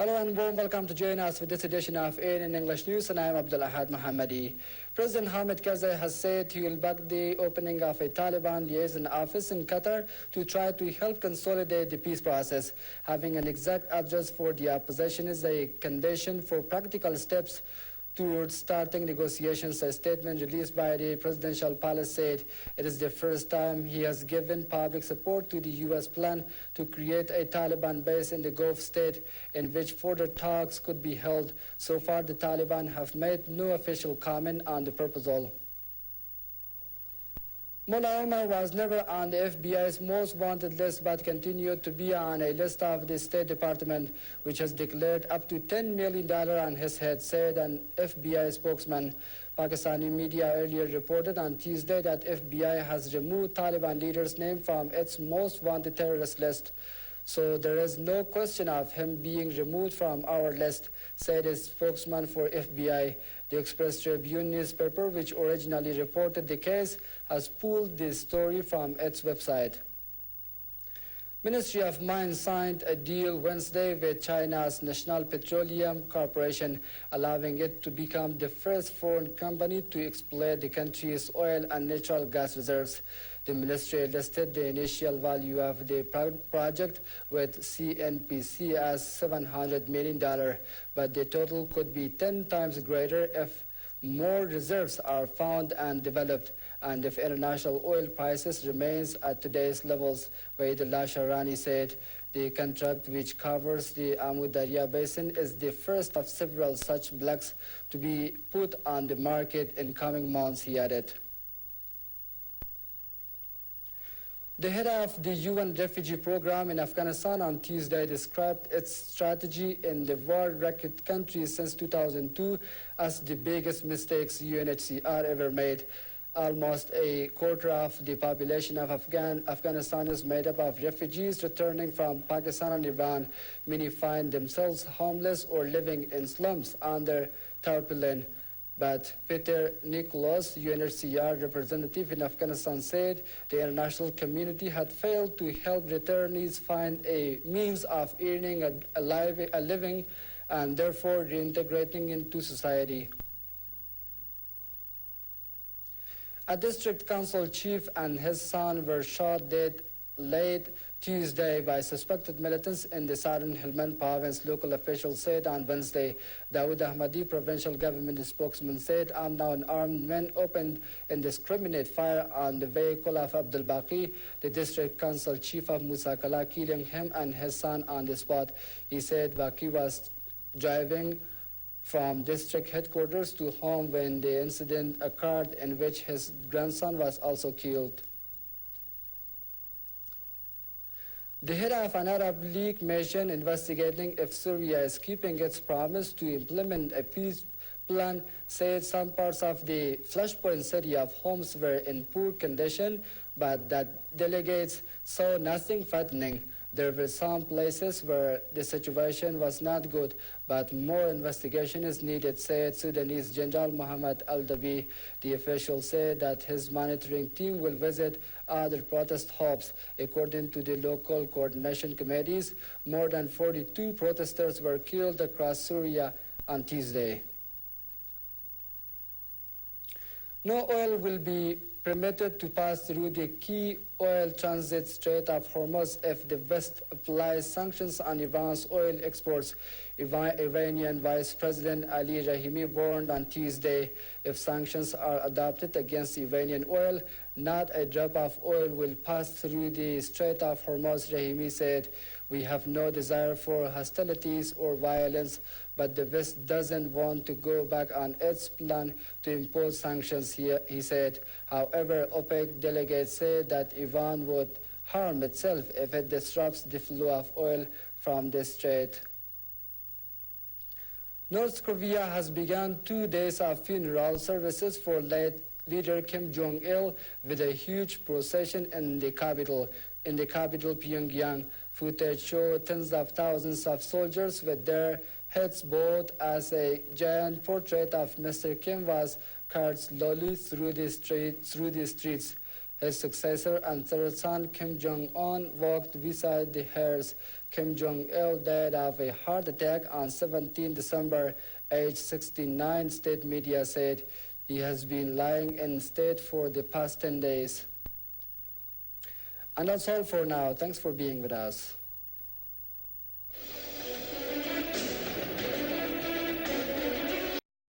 Hello and warm welcome to join us for this edition of AN in English News, and I am Abdul Ahad Mohammadi. President Hamid Karzai has said he will back the opening of a Taliban liaison office in Qatar to try to help consolidate the peace process. Having an exact address for the opposition is a condition for practical steps towards starting negotiations. A statement released by the presidential palace said it is the first time he has given public support to the U.S. plan to create a Taliban base in the Gulf state in which further talks could be held. So far, the Taliban have made no official comment on the proposal. Mullah Omar was never on the FBI's most wanted list but continued to be on a list of the State Department, which has declared up to $10 million on his head, said an FBI spokesman. Pakistani media earlier reported on Tuesday that FBI has removed Taliban leaders' name from its most wanted terrorist list. So there is no question of him being removed from our list, said a spokesman for FBI. The Express Tribune newspaper, which originally reported the case, has pulled this story from its website. Ministry of Mines signed a deal Wednesday with China's National Petroleum Corporation, allowing it to become the first foreign company to exploit the country's oil and natural gas reserves. The ministry listed the initial value of the project with CNPC as $700 million, but the total could be 10 times greater if more reserves are found and developed, and if international oil prices remains at today's levels, Waidullah Sharani said. The contract, which covers the Amu Darya Basin, is the first of several such blocks to be put on the market in coming months, he added. The head of the UN refugee program in Afghanistan on Tuesday described its strategy in the war-wrecked country since 2002 as the biggest mistakes UNHCR ever made. Almost a quarter of the population of Afghanistan is made up of refugees returning from Pakistan and Iran. Many find themselves homeless or living in slums under tarpaulin. But Peter Nicholas, UNHCR representative in Afghanistan, said the international community had failed to help returnees find a means of earning a living and therefore reintegrating into society. A district council chief and his son were shot dead late Tuesday by suspected militants in the southern Helmand province, local officials said on Wednesday. Dawood Ahmadi, provincial government spokesman, said unarmed men opened indiscriminate fire on the vehicle of Abdul Baqi, the district council chief of Musa Kala, killing him and his son on the spot. He said Baqi was driving from district headquarters to home when the incident occurred, in which his grandson was also killed. The head of an Arab League mission investigating if Syria is keeping its promise to implement a peace plan said some parts of the flashpoint city of Homs were in poor condition, but that delegates saw nothing threatening. There were some places where the situation was not good, but more investigation is needed, said Sudanese General Mohammed Al-Dabi. The official said that his monitoring team will visit other protest hubs. According to the local coordination committees, more than 42 protesters were killed across Syria on Tuesday. No oil will be permitted to pass through the key oil transit Strait of Hormuz if the West applies sanctions on Iran's oil exports. Iranian Vice President Ali Rahimi warned on Tuesday if sanctions are adopted against Iranian oil, not a drop of oil will pass through the Strait of Hormuz. Rahimi said, "We have no desire for hostilities or violence, but the West doesn't want to go back on its plan to impose sanctions," he said. However, OPEC delegates said that Iran would harm itself if it disrupts the flow of oil from the strait. North Korea has begun 2 days of funeral services for late leader Kim Jong-il with a huge procession in the capital. In the capital, Pyongyang, footage showed tens of thousands of soldiers with their heads bowed as a giant portrait of Mr. Kim was carried slowly through the streets. His successor and third son, Kim Jong-un, walked beside the hearse. Kim Jong-il died of a heart attack on 17 December, age 69, state media said. He has been lying in state for the past 10 days. And that's all for now. Thanks for being with us.